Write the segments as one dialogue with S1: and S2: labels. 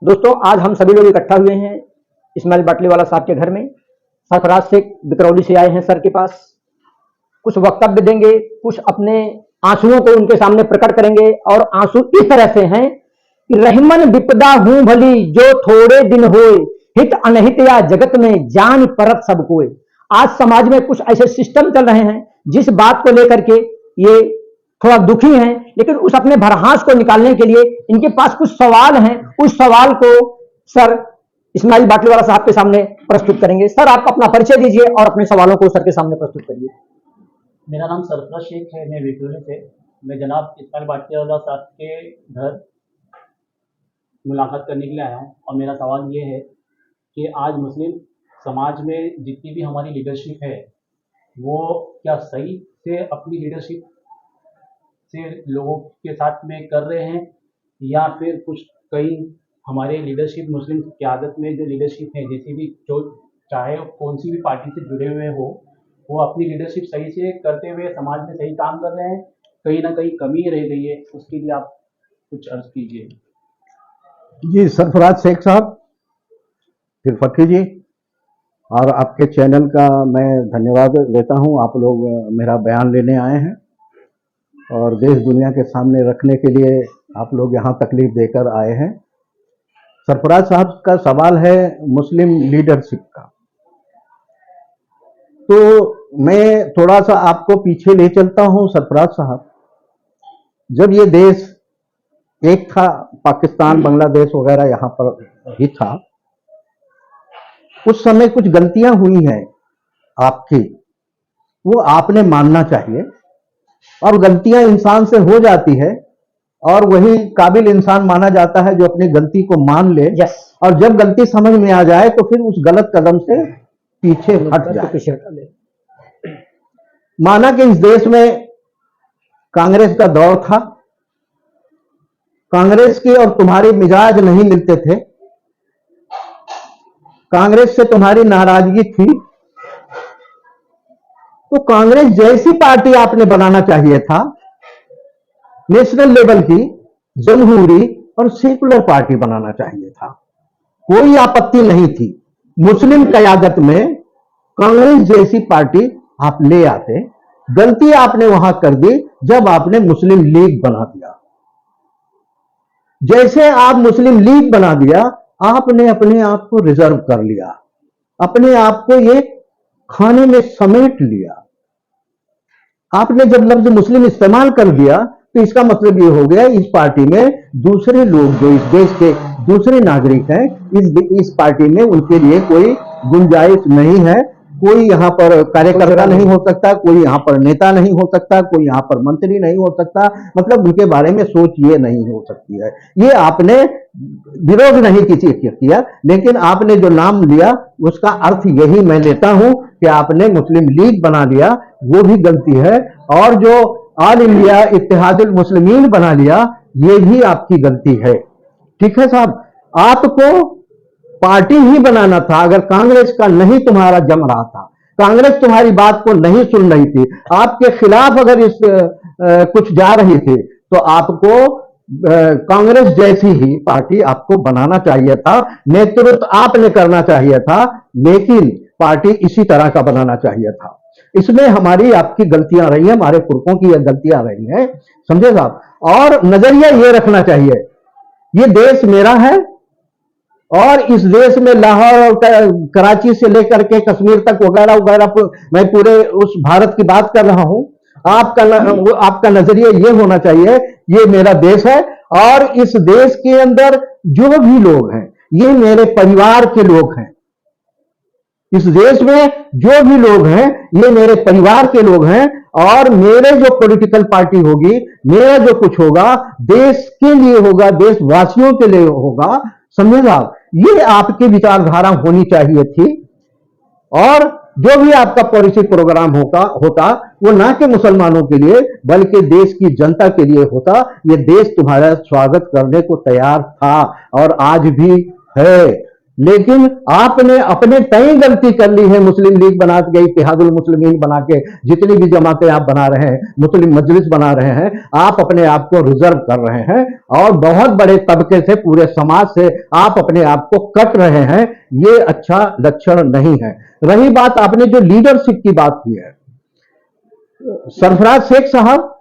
S1: दोस्तों, आज हम सभी लोग इकट्ठा हुए हैं इस्माइल बाटलीवाला साहब के घर में। सरफराज शेख बिकरौली से आए हैं सर के पास। कुछ वक्तव्य देंगे, कुछ अपने आंसुओं को उनके सामने प्रकट करेंगे। और आंसू इस तरह से हैं कि रहीमन विपदा हूं भली जो थोड़े दिन होए, हित अनहित या जगत में जान परत सब कोय। आज समाज में कुछ ऐसे सिस्टम चल रहे हैं जिस बात को लेकर के ये थोड़ा दुखी हैं, लेकिन उस अपने भरहास को निकालने के लिए इनके पास कुछ सवाल हैं। उस सवाल को सर इस्माइल बाटलीवाला साहब के सामने प्रस्तुत करेंगे। सर, आप अपना परिचय दीजिए और अपने सवालों को सर के सामने प्रस्तुत करिए।
S2: मेरा नाम सरफराज शेख है, मैं विक्टोरिया से। मैं जनाब इस्माइल बाटलीवाला साहब के घर मुलाकात करने के लिए आया हूँ और मेरा सवाल ये है कि आज मुस्लिम समाज में जितनी भी हमारी लीडरशिप है वो क्या सही से अपनी लीडरशिप से लोगों के साथ में कर रहे हैं, या फिर कुछ कई हमारे लीडरशिप मुस्लिम क़यादत में जो लीडरशिप है, जैसे भी जो चाहे कौन सी भी पार्टी से जुड़े हुए हो, वो अपनी लीडरशिप सही से करते हुए समाज में सही काम कर रहे हैं, कहीं ना कहीं कमी रह गई है, उसके लिए आप कुछ अर्ज कीजिए।
S3: जी, सरफराज शेख साहब, फिर फकीर जी और आपके चैनल का मैं धन्यवाद देता हूं। आप लोग मेरा बयान लेने आए हैं और देश दुनिया के सामने रखने के लिए आप लोग यहां तकलीफ देकर आए हैं। सरफराज साहब का सवाल है मुस्लिम लीडरशिप का, तो मैं थोड़ा सा आपको पीछे ले चलता हूं। सरफराज साहब, जब ये देश एक था, पाकिस्तान बांग्लादेश वगैरह यहां पर ही था, उस समय कुछ गलतियां हुई हैं आपकी, वो आपने मानना चाहिए। और गलतियां इंसान से हो जाती है और वही काबिल इंसान माना जाता है जो अपनी गलती को मान ले। और जब गलती समझ में आ जाए तो फिर उस गलत कदम से पीछे हट जाए। माना कि इस देश में कांग्रेस का दौर था, कांग्रेस की और तुम्हारे मिजाज नहीं मिलते थे, कांग्रेस से तुम्हारी नाराजगी थी, तो कांग्रेस जैसी पार्टी आपने बनाना चाहिए था, नेशनल लेवल की जमहूरी और सेकुलर पार्टी बनाना चाहिए था। कोई आपत्ति नहीं थी। मुस्लिम क़यादत में कांग्रेस जैसी पार्टी आप ले आते। गलती आपने वहां कर दी जब आपने मुस्लिम लीग बना दिया। जैसे आप मुस्लिम लीग बना दिया, आपने अपने आप को रिजर्व कर लिया, अपने आप को ये खाने में समेट लिया। आपने जब लफ्ज मुस्लिम इस्तेमाल कर दिया तो इसका मतलब ये हो गया इस पार्टी में दूसरे लोग जो इस देश के दूसरे नागरिक हैं, इस पार्टी में उनके लिए कोई गुंजाइश नहीं है। कोई यहां पर कार्यकर्ता नहीं हो सकता, कोई यहां पर नेता नहीं हो सकता, कोई यहां पर मंत्री नहीं हो सकता, मतलब उनके बारे में सोच ये नहीं हो सकती है। ये आपने विरोध नहीं किया, लेकिन आपने जो नाम लिया उसका अर्थ यही मैं लेता हूं कि आपने मुस्लिम लीग बना लिया, वो भी गलती है। और जो ऑल इंडिया इत्तेहादुल मुस्लिमीन बना लिया, ये भी आपकी गलती है। ठीक है साहब, आपको पार्टी ही बनाना था। अगर कांग्रेस का नहीं तुम्हारा जम रहा था, कांग्रेस तुम्हारी बात को नहीं सुन रही थी, आपके खिलाफ अगर कुछ जा रही थी, तो आपको कांग्रेस जैसी ही पार्टी आपको बनाना चाहिए था, नेतृत्व आपने करना चाहिए था, लेकिन पार्टी इसी तरह का बनाना चाहिए था। इसमें हमारी आपकी गलतियां रही हैं, हमारे पुरखों की गलतियां रही हैं, समझे साहब। और नजरिया ये रखना चाहिए, ये देश मेरा है और इस देश में लाहौर और कराची से लेकर के कश्मीर तक वगैरह वगैरह, मैं पूरे उस भारत की बात कर रहा हूं। आपका नजरिया ये होना चाहिए, ये मेरा देश है और इस देश के अंदर जो भी लोग हैं ये मेरे परिवार के लोग हैं। इस देश में जो भी लोग हैं ये मेरे परिवार के लोग हैं और मेरे जो पॉलिटिकल पार्टी होगी, मेरा जो कुछ होगा देश के लिए होगा, देशवासियों के लिए होगा, समझे साहब। ये आपकी विचारधारा होनी चाहिए थी। और जो भी आपका पॉलिसी प्रोग्राम होता वो ना कि मुसलमानों के लिए बल्कि देश की जनता के लिए होता। ये देश तुम्हारा स्वागत करने को तैयार था और आज भी है, लेकिन आपने अपने तय गलती कर ली है। मुस्लिम लीग बना के, इत्तेहादुल मुस्लिमीन बना के, जितनी भी जमातें आप बना रहे हैं, मुस्लिम मजलिस बना रहे हैं, आप अपने आप को रिजर्व कर रहे हैं और बहुत बड़े तबके से, पूरे समाज से आप अपने आप को कट रहे हैं। ये अच्छा लक्षण नहीं है। रही बात आपने जो लीडरशिप की बात की है, सरफराज शेख साहब,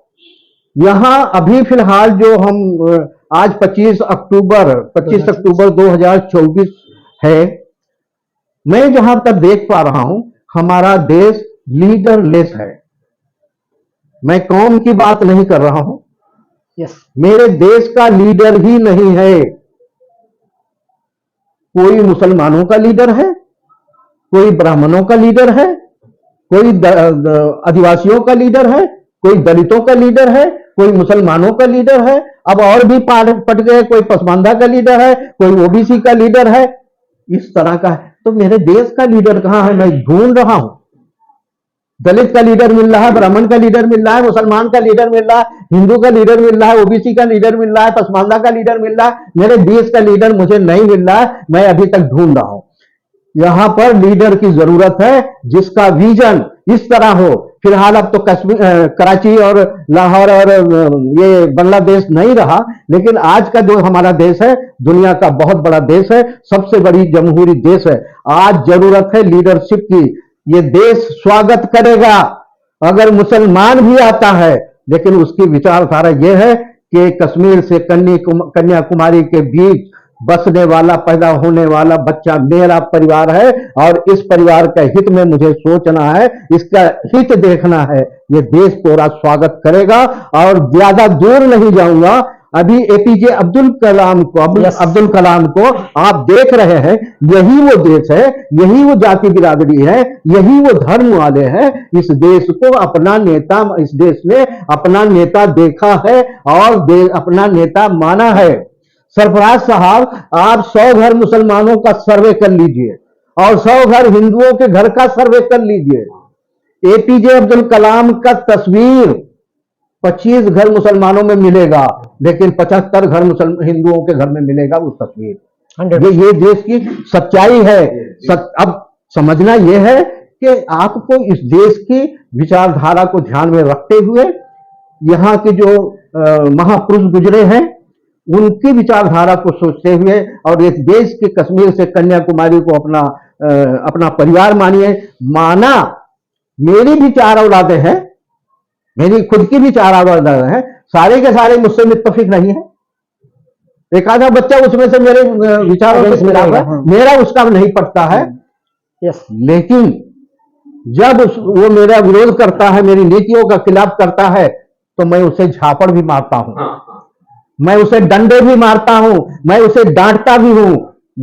S3: यहां अभी फिलहाल जो हम आज 25 अक्टूबर 2024 है, मैं जहां तक देख पा रहा हूं, हमारा देश लीडरलेस है। मैं कौम की बात नहीं कर रहा हूं,
S1: यस,
S3: मेरे देश का लीडर ही नहीं है। कोई मुसलमानों का लीडर है, कोई ब्राह्मणों का लीडर है, कोई आदिवासियों का लीडर है, कोई दलितों का लीडर है, कोई मुसलमानों का लीडर है, अब और भी पट गए, कोई पसमानदा का लीडर है, कोई ओबीसी का लीडर है, इस तरह का है। तो मेरे देश का लीडर कहां है? मैं ढूंढ रहा हूं। दलित का लीडर मिल रहा है, ब्राह्मण का लीडर मिल रहा है, मुसलमान का लीडर मिल रहा है, हिंदू का लीडर मिल रहा है, ओबीसी का लीडर मिल रहा है, पसमानदा का लीडर मिल रहा है। मेरे देश का लीडर मुझे नहीं मिल रहा है, मैं अभी तक ढूंढ रहा हूं। यहां पर लीडर की जरूरत है जिसका विजन इस तरह हो। फिलहाल अब तो कराची और लाहौर और ये बांग्लादेश नहीं रहा, लेकिन आज का जो हमारा देश है, दुनिया का बहुत बड़ा देश है, सबसे बड़ी जमहूरी देश है। आज जरूरत है लीडरशिप की। ये देश स्वागत करेगा अगर मुसलमान भी आता है, लेकिन उसकी विचारधारा यह है कि कश्मीर से कन्याकुमारी के बीच बसने वाला, पैदा होने वाला बच्चा मेरा परिवार है और इस परिवार के हित में मुझे सोचना है, इसका हित देखना है। ये देश पूरा स्वागत करेगा। और ज्यादा दूर नहीं जाऊंगा, अभी एपीजे अब्दुल कलाम को आप देख रहे हैं। यही वो देश है, यही वो जाति बिरादरी है, यही वो धर्म वाले हैं। इस देश को अपना नेता, इस देश ने अपना नेता देखा है और अपना नेता माना है। सरफराज साहब, आप 100 घर मुसलमानों का सर्वे कर लीजिए और 100 घर हिंदुओं के घर का सर्वे कर लीजिए। एपीजे अब्दुल कलाम का तस्वीर 25 घर मुसलमानों में मिलेगा, लेकिन 75 घर हिंदुओं के घर में मिलेगा वो तस्वीर। ये देश की सच्चाई है। अब समझना यह है कि आपको इस देश की विचारधारा को ध्यान में रखते हुए, यहां के जो महापुरुष गुजरे हैं उनकी विचारधारा को सोचते हुए, और इस देश के कश्मीर से कन्याकुमारी को अपना परिवार माना। मेरी भी 4 औलादे हैं, मेरी खुद की भी 4 औलादे हैं, सारे के सारे मुझसे मुत्तफिक नहीं है। एक आधा बच्चा उसमें से मेरे विचारों के खिलाफ है, मेरा उसका नहीं पड़ता है।
S1: यस,
S3: लेकिन जब वो मेरा विरोध करता है, मेरी नीतियों का खिलाफ करता है, तो मैं उसे झापड़ भी मारता हूं, मैं उसे डंडे भी मारता हूं, मैं उसे डांटता भी हूं।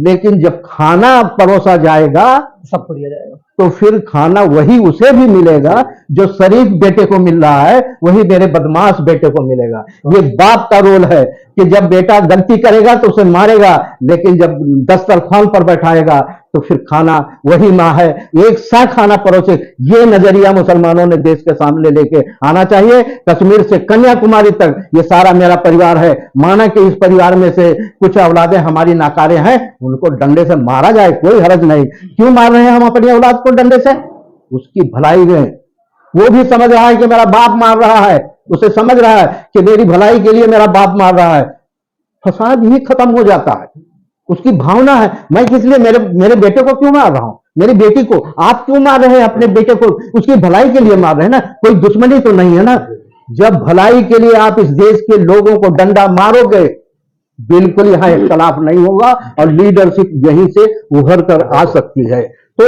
S3: लेकिन जब खाना परोसा जाएगा,
S1: सबको दिया जाएगा,
S3: तो फिर खाना वही उसे भी मिलेगा जो शरीफ बेटे को मिल रहा है, वही मेरे बदमाश बेटे को मिलेगा। ये बाप का रोल है कि जब बेटा गलती करेगा तो उसे मारेगा, लेकिन जब दस्तरखान पर बैठाएगा तो फिर खाना वही माँ है, एक सा खाना परोसे। ये नजरिया मुसलमानों ने देश के सामने लेके आना चाहिए। कश्मीर से कन्याकुमारी तक ये सारा मेरा परिवार है। माना कि इस परिवार में से कुछ औलादें हमारी नाकारे हैं, उनको डंडे से मारा जाए, कोई हर्ज नहीं। क्यों मार रहे हैं हम अपनी औलाद को डंडे से? उसकी भलाई में वो भी समझ रहा है कि मेरा बाप मार रहा है, उसे समझ रहा है कि मेरी भलाई के लिए मेरा बाप मार रहा है। फसाद ही खत्म हो जाता है। उसकी भावना है, मैं किस लिए मेरे बेटे को क्यों मार रहा हूं, मेरी बेटी को आप क्यों मार रहे हैं, अपने बेटे को उसकी भलाई के लिए मार रहे हैं ना, कोई दुश्मनी तो नहीं है ना। जब भलाई के लिए आप इस देश के लोगों को डंडा मारोगे, बिल्कुल यहां इख्तलाफ नहीं होगा और लीडरशिप यहीं से उभर कर आ सकती है। तो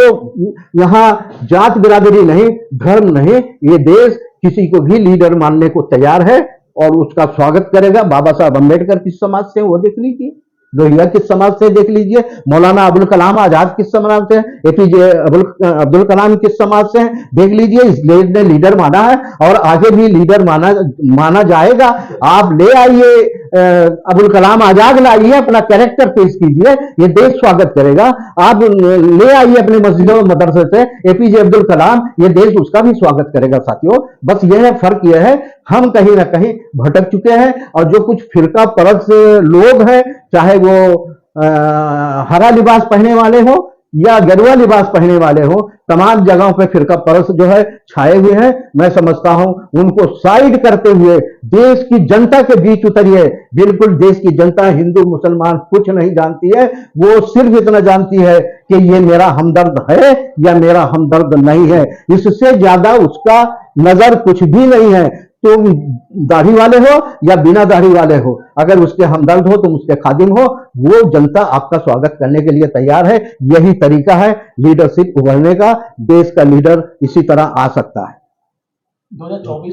S3: यहां जात बिरादरी नहीं, धर्म नहीं, ये देश किसी को भी लीडर मानने को तैयार है और उसका स्वागत करेगा। बाबा साहब अम्बेडकर किस समाज से, वो देख लीजिए, लोहिया किस समाज से देख लीजिए, मौलाना अबुल कलाम आजाद किस समाज से, एपीजे अब्दुल कलाम किस समाज से देख लीजिए। इस देश ने लीडर माना है और आगे भी लीडर माना जाएगा। आप ले आइए अबुल कलाम आजाद लाइए, अपना कैरेक्टर पेश कीजिए, ये देश स्वागत करेगा। आप ले आइए अपने मस्जिदों मदरसे से एपीजे अब्दुल कलाम, ये देश उसका भी स्वागत करेगा। साथियों, बस यह फर्क यह है, हम कहीं ना कहीं भटक चुके हैं और जो कुछ फिरका परस्त लोग हैं, चाहे वो हरा लिबास पहने वाले हो या गेरुआ लिबास पहने वाले हो, तमाम जगहों पे फिरका परस्त जो है छाए हुए हैं। मैं समझता हूं उनको साइड करते हुए देश की जनता के बीच उतरिए। बिल्कुल देश की जनता हिंदू मुसलमान कुछ नहीं जानती है, वो सिर्फ इतना जानती है कि ये मेरा हमदर्द है या मेरा हमदर्द नहीं है, इससे ज्यादा उसका नजर कुछ भी नहीं है। तुम दाढ़ी वाले हो या बिना दाढ़ी वाले हो, अगर उसके हमदर्द हो, तुम उसके खादिम हो, वो जनता आपका स्वागत करने के लिए तैयार है। यही तरीका है लीडरशिप उभरने का। देश का लीडर इसी तरह आ सकता है।
S2: 2024